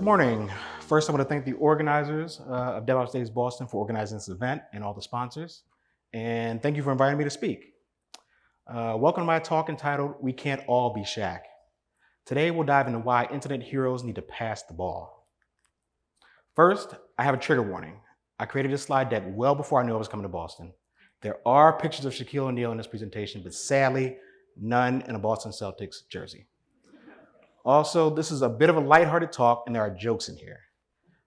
Good morning. First, I want to thank the organizers of DevOpsDays Boston for organizing this event and all the sponsors. And thank you for inviting me to speak. Welcome to my talk entitled, We Can't All Be Shaq. Today, we'll dive into why internet heroes need to pass the ball. First, I have a trigger warning. I created this slide deck well before I knew I was coming to Boston. There are pictures of Shaquille O'Neal in this presentation, but sadly, none in a Boston Celtics jersey. Also, this is a bit of a lighthearted talk and there are jokes in here.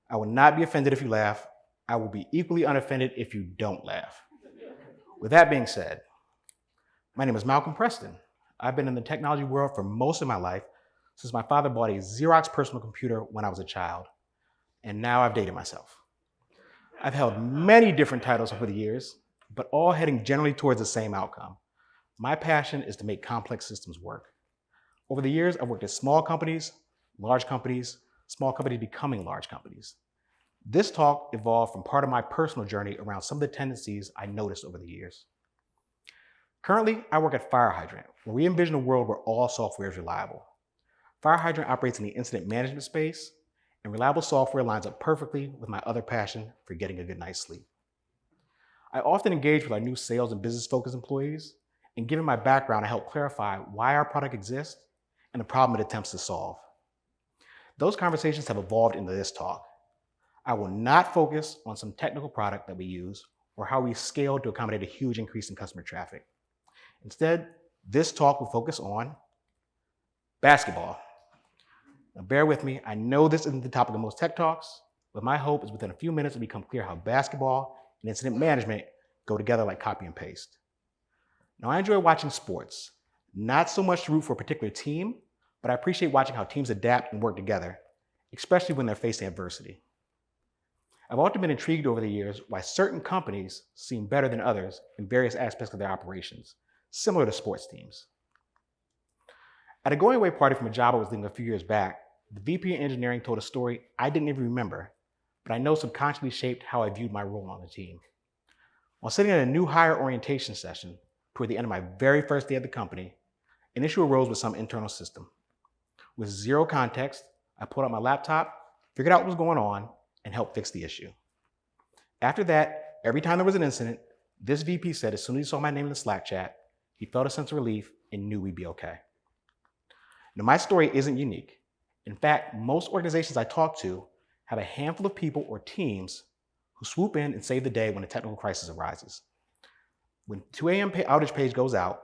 I will not be offended if you laugh. I will be equally unoffended if you don't laugh. With that being said, my name is Malcolm Preston. I've been in the technology world for most of my life since my father bought a Xerox personal computer when I was a child. And now I've dated myself. I've held many different titles over the years, but all heading generally towards the same outcome. My passion is to make complex systems work. Over the years, I've worked at small companies, large companies, small companies becoming large companies. This talk evolved from part of my personal journey around some of the tendencies I noticed over the years. Currently, I work at Fire Hydrant, where we envision a world where all software is reliable. Fire Hydrant operates in the incident management space, and reliable software lines up perfectly with my other passion for getting a good night's sleep. I often engage with our new sales and business-focused employees, and given my background, I help clarify why our product exists and the problem it attempts to solve. Those conversations have evolved into this talk. I will not focus on some technical product that we use or how we scale to accommodate a huge increase in customer traffic. Instead, this talk will focus on basketball. Now bear with me, I know this isn't the topic of most tech talks, but my hope is within a few minutes it'll become clear how basketball and incident management go together like copy and paste. Now I enjoy watching sports, not so much to root for a particular team, but I appreciate watching how teams adapt and work together, especially when they're facing adversity. I've often been intrigued over the years why certain companies seem better than others in various aspects of their operations, similar to sports teams. At a going away party from a job I was leaving a few years back, the VP of engineering told a story I didn't even remember, but I know subconsciously shaped how I viewed my role on the team. While sitting at a new hire orientation session toward the end of my very first day at the company, an issue arose with some internal system. With zero context, I pulled out my laptop, figured out what was going on, and helped fix the issue. After that, every time there was an incident, this VP said as soon as he saw my name in the Slack chat, he felt a sense of relief and knew we'd be okay. Now, my story isn't unique. In fact, most organizations I talk to have a handful of people or teams who swoop in and save the day when a technical crisis arises. When 2 a.m. outage page goes out,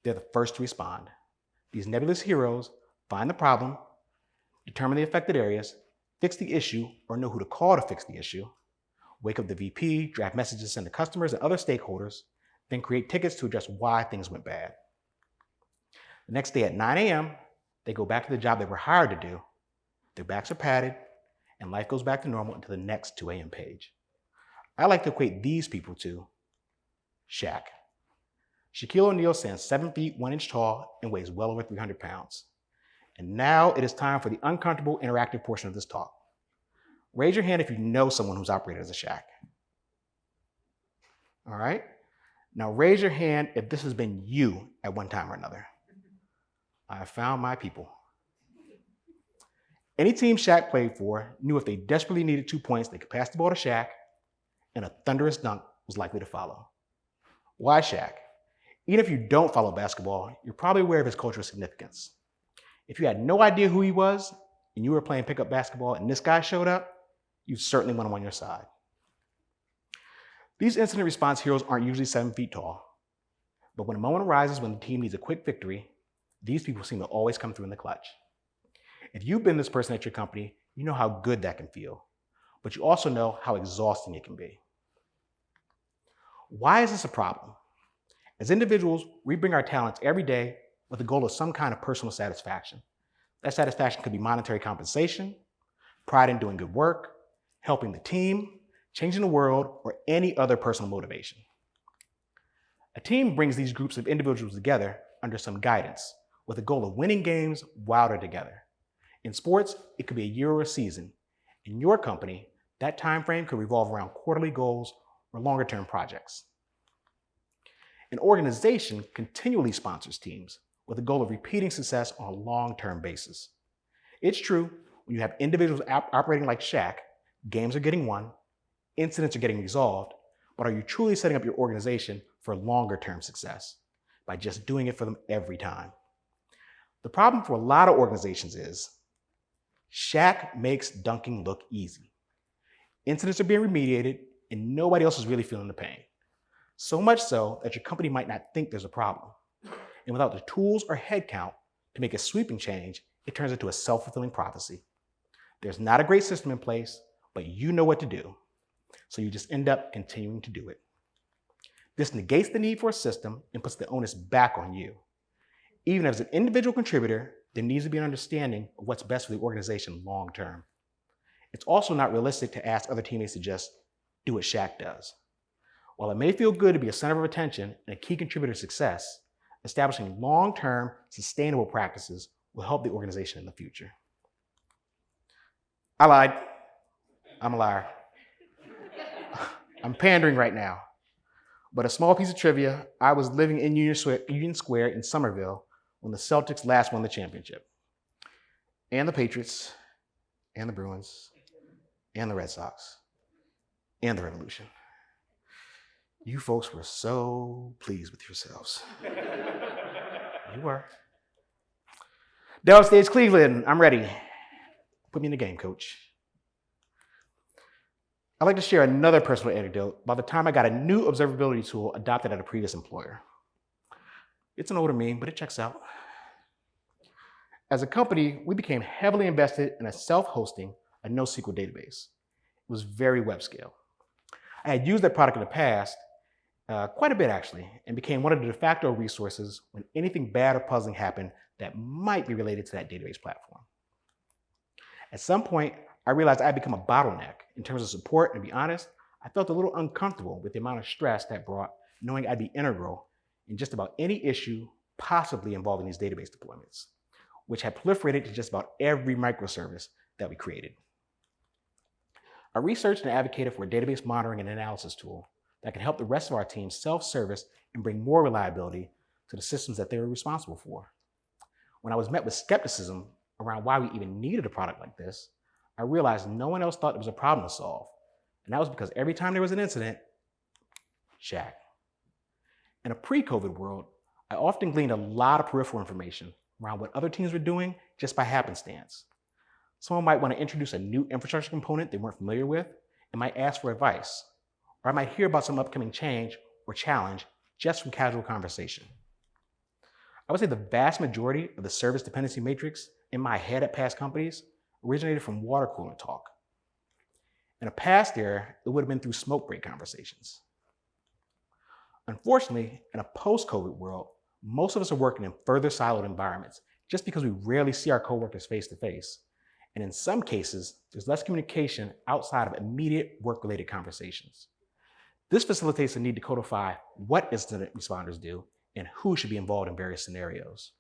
they're the first to respond. These nebulous heroes find the problem, determine the affected areas, fix the issue or know who to call to fix the issue, wake up the VP, draft messages to send to customers and other stakeholders, then create tickets to address why things went bad. The next day at 9 a.m., they go back to the job they were hired to do, their backs are padded, and life goes back to normal until the next 2 a.m. page. I like to equate these people to Shaq. Shaquille O'Neal stands 7 feet 1 inch tall and weighs well over 300 pounds. And now it is time for the uncomfortable interactive portion of this talk. Raise your hand if you know someone who's operated as a Shaq. All right? Now raise your hand if this has been you at one time or another. I have found my people. Any team Shaq played for knew if they desperately needed 2 points, they could pass the ball to Shaq, and a thunderous dunk was likely to follow. Why Shaq? Even if you don't follow basketball, you're probably aware of his cultural significance. If you had no idea who he was, and you were playing pickup basketball and this guy showed up, you certainly want him on your side. These incident response heroes aren't usually 7 feet tall, but when a moment arises when the team needs a quick victory, these people seem to always come through in the clutch. If you've been this person at your company, you know how good that can feel, but you also know how exhausting it can be. Why is this a problem? As individuals, we bring our talents every day with the goal of some kind of personal satisfaction. That satisfaction could be monetary compensation, pride in doing good work, helping the team, changing the world, or any other personal motivation. A team brings these groups of individuals together under some guidance with the goal of winning games while they're together. In sports, it could be a year or a season. In your company, that time frame could revolve around quarterly goals or longer-term projects. An organization continually sponsors teams with the goal of repeating success on a long-term basis. It's true, When you have individuals operating like Shaq, games are getting won, incidents are getting resolved, but are you truly setting up your organization for longer-term success by just doing it for them every time? The problem for a lot of organizations is Shaq makes dunking look easy. Incidents are being remediated, and nobody else is really feeling the pain. So much so that your company might not think there's a problem. And without the tools or headcount to make a sweeping change, it turns into a self-fulfilling prophecy. There's not a great system in place, but you know what to do. So you just end up continuing to do it. This negates the need for a system and puts the onus back on you. Even as an individual contributor, there needs to be an understanding of what's best for the organization long term. It's also not realistic to ask other teammates to just do what Shaq does. While it may feel good to be a center of attention and a key contributor to success, establishing long-term, sustainable practices will help the organization in the future. I lied. I'm a liar. I'm pandering right now. But a small piece of trivia, I was living in Union Square in Somerville when the Celtics last won the championship. And the Patriots, and the Bruins, and the Red Sox, and the Revolution. You folks were so pleased with yourselves. You were. DevOpsDays Cleveland, I'm ready. Put me in the game, coach. I'd like to share another personal anecdote about the time I got a new observability tool adopted at a previous employer. It's an older meme, but it checks out. As a company, we became heavily invested in a self-hosting, a NoSQL database. It was very web scale. I had used that product in the past, quite a bit actually, and became one of the de facto resources when anything bad or puzzling happened that might be related to that database platform. At some point, I realized I had become a bottleneck in terms of support, and to be honest, I felt a little uncomfortable with the amount of stress that brought knowing I'd be integral in just about any issue possibly involving these database deployments, which had proliferated to just about every microservice that we created. I researched and advocated for a database monitoring and analysis tool that could help the rest of our team self-service and bring more reliability to the systems that they were responsible for. When I was met with skepticism around why we even needed a product like this, I realized no one else thought there was a problem to solve. And that was because every time there was an incident, Shaq. In a pre-COVID world, I often gleaned a lot of peripheral information around what other teams were doing just by happenstance. Someone might want to introduce a new infrastructure component they weren't familiar with and might ask for advice. Or I might hear about some upcoming change or challenge just from casual conversation. I would say the vast majority of the service dependency matrix in my head at past companies originated from water cooler talk. In a past era, it would have been through smoke break conversations. Unfortunately, in a post-COVID world, most of us are working in further siloed environments just because we rarely see our coworkers face to face. And in some cases, there's less communication outside of immediate work-related conversations. This facilitates the need to codify what incident responders do and who should be involved in various scenarios.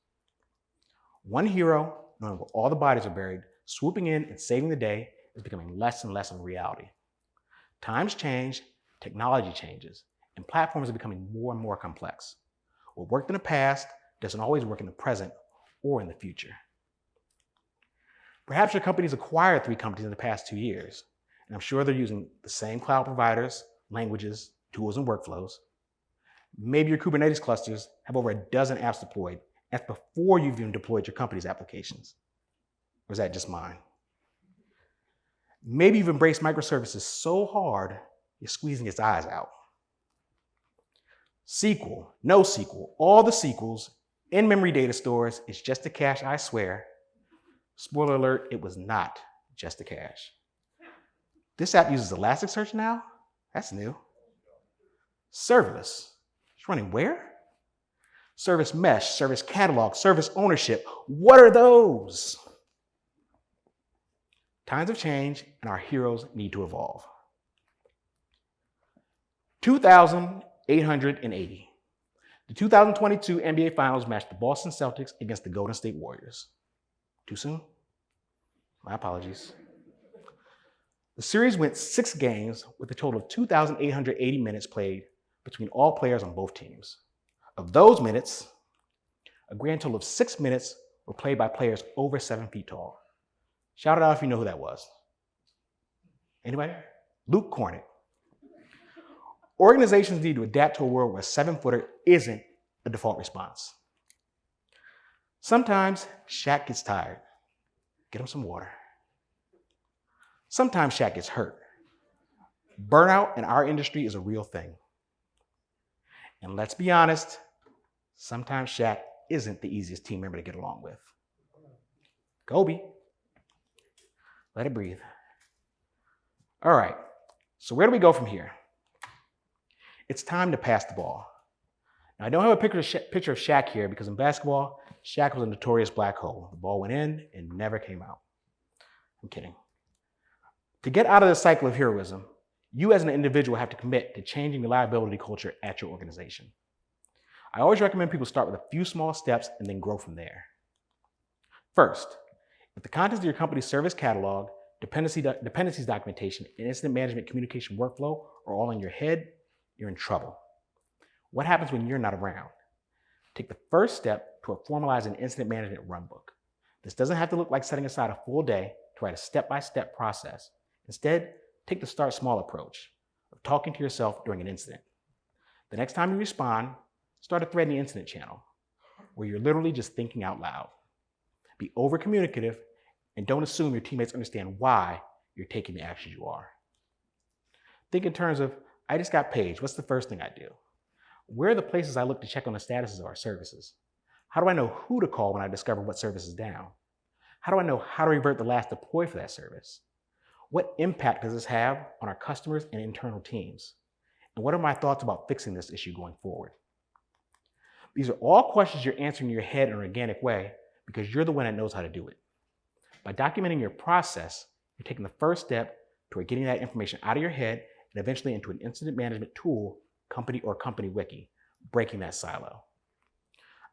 One hero, knowing where all the bodies are buried, swooping in and saving the day is becoming less and less of a reality. Times change, technology changes, and platforms are becoming more and more complex. What worked in the past doesn't always work in the present or in the future. Perhaps your company's acquired 3 companies in the past 2 years, and I'm sure they're using the same cloud providers, languages, tools, and workflows. Maybe your Kubernetes clusters have over a dozen apps deployed. That's before you've even deployed your company's applications. Or is that just mine? Maybe you've embraced microservices so hard, you're squeezing its eyes out. SQL, NoSQL, all the SQLs, in-memory data stores, it's just a cache, I swear. Spoiler alert, it was not just a cache. This app uses Elasticsearch now? That's new. Serverless. It's running where? Service mesh, service catalog, service ownership. What are those? Times have changed and our heroes need to evolve. 2,880. The 2022 NBA Finals matched the Boston Celtics against the Golden State Warriors. Too soon? My apologies. The series went 6 games with a total of 2,880 minutes played between all players on both teams. Of those minutes, a grand total of 6 minutes were played by players over 7 feet tall. Shout it out if you know who that was. Anybody? Luke Cornett. Organizations need to adapt to a world where a 7-footer isn't a default response. Sometimes Shaq gets tired. Get him some water. Sometimes Shaq gets hurt. Burnout in our industry is a real thing. And let's be honest, sometimes Shaq isn't the easiest team member to get along with. Kobe. Let it breathe. All right, so where do we go from here? It's time to pass the ball. Now, I don't have a picture of Shaq here because in basketball, Shaq was a notorious black hole. The ball went in and never came out. I'm kidding. To get out of the cycle of heroism, you as an individual have to commit to changing the liability culture at your organization. I always recommend people start with a few small steps and then grow from there. First, if the contents of your company's service catalog, dependencies documentation, and incident management communication workflow are all in your head, you're in trouble. What happens when you're not around? Take the first step toward formalizing an incident management runbook. This doesn't have to look like setting aside a full day to write a step-by-step process. Instead, take the start small approach of talking to yourself during an incident. The next time you respond, start a thread in the incident channel where you're literally just thinking out loud. Be over-communicative and don't assume your teammates understand why you're taking the actions you are. Think in terms of, I just got paged. What's the first thing I do? Where are the places I look to check on the statuses of our services? How do I know who to call when I discover what service is down? How do I know how to revert the last deploy for that service? What impact does this have on our customers and internal teams? And what are my thoughts about fixing this issue going forward? These are all questions you're answering in your head in an organic way because you're the one that knows how to do it. By documenting your process, you're taking the first step toward getting that information out of your head and eventually into an incident management tool, company or company wiki, breaking that silo.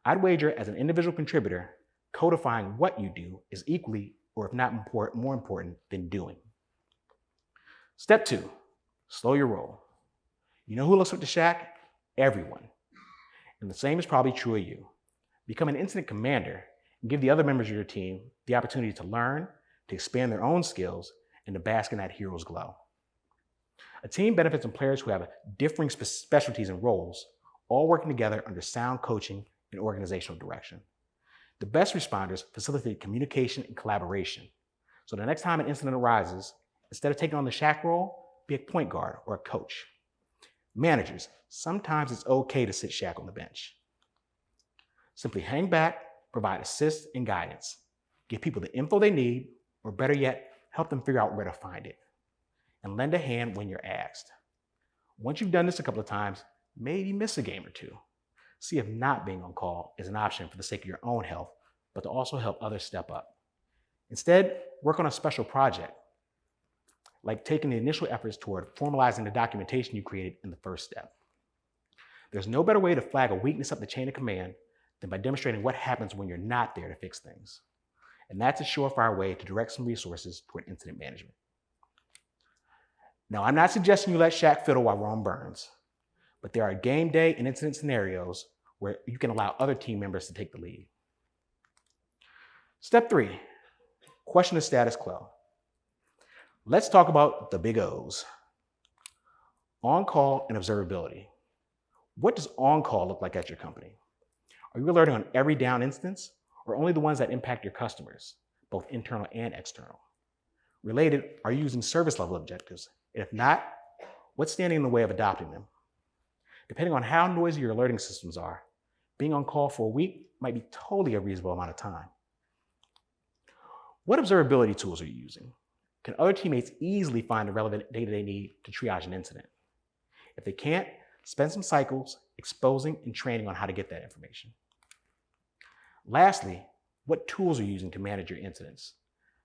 I'd wager as an individual contributor, codifying what you do is equally, or if not more important than doing. Step 2, slow your roll. You know who looks up to Shaq? Everyone. And the same is probably true of you. Become an incident commander and give the other members of your team the opportunity to learn, to expand their own skills, and to bask in that hero's glow. A team benefits from players who have differing specialties and roles, all working together under sound coaching and organizational direction. The best responders facilitate communication and collaboration. So the next time an incident arises, instead of taking on the Shaq role, be a point guard or a coach. Managers, sometimes it's okay to sit Shaq on the bench. Simply hang back, provide assist and guidance. Give people the info they need, or better yet, help them figure out where to find it. And lend a hand when you're asked. Once you've done this a couple of times, maybe miss a game or two. See if not being on call is an option for the sake of your own health, but to also help others step up. Instead, work on a special project, like taking the initial efforts toward formalizing the documentation you created in the first step. There's no better way to flag a weakness up the chain of command than by demonstrating what happens when you're not there to fix things. And that's a surefire way to direct some resources toward incident management. Now, I'm not suggesting you let Shaq fiddle while Rome burns, but there are game day and incident scenarios where you can allow other team members to take the lead. Step 3, question the status quo. Let's talk about the big O's. On-call and observability. What does on-call look like at your company? Are you alerting on every down instance or only the ones that impact your customers, both internal and external? Related, are you using service level objectives? If not, what's standing in the way of adopting them? Depending on how noisy your alerting systems are, being on call for a week might be totally a reasonable amount of time. What observability tools are you using? Can other teammates easily find the relevant data they need to triage an incident? If they can't, spend some cycles exposing and training on how to get that information. Lastly, what tools are you using to manage your incidents?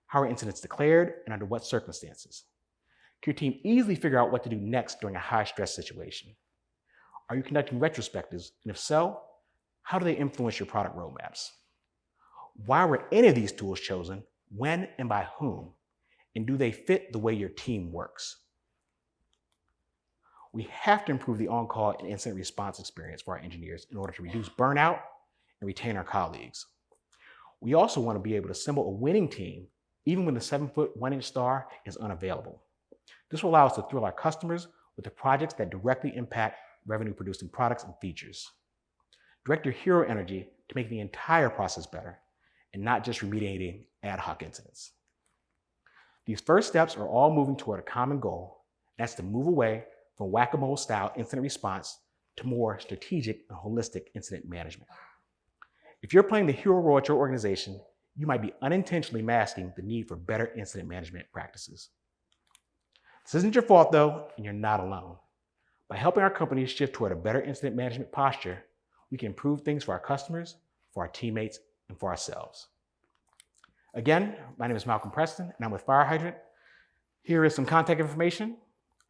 How are incidents declared and under what circumstances? Can your team easily figure out what to do next during a high-stress situation? Are you conducting retrospectives? And if so, how do they influence your product roadmaps? Why were any of these tools chosen? When and by whom? And do they fit the way your team works? We have to improve the on-call and incident response experience for our engineers in order to reduce burnout and retain our colleagues. We also want to be able to assemble a winning team even when the 7-foot 1-inch star is unavailable. This will allow us to thrill our customers with the projects that directly impact revenue-producing products and features. Direct your hero energy to make the entire process better and not just remediating ad hoc incidents. These first steps are all moving toward a common goal, and that's to move away from whack-a-mole style incident response to more strategic and holistic incident management. If you're playing the hero role at your organization, you might be unintentionally masking the need for better incident management practices. This isn't your fault though, and you're not alone. By helping our companies shift toward a better incident management posture, we can improve things for our customers, for our teammates, and for ourselves. Again, my name is Malcolm Preston, and I'm with Fire Hydrant. Here is some contact information.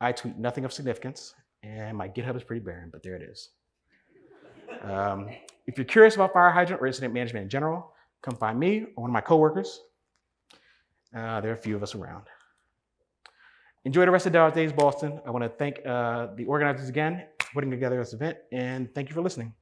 I tweet nothing of significance, and my GitHub is pretty barren, but there it is. If you're curious about Fire Hydrant or incident management in general, come find me or one of my coworkers. There are a few of us around. Enjoy the rest of DevOps Days Boston. I want to thank the organizers again for putting together this event, and thank you for listening.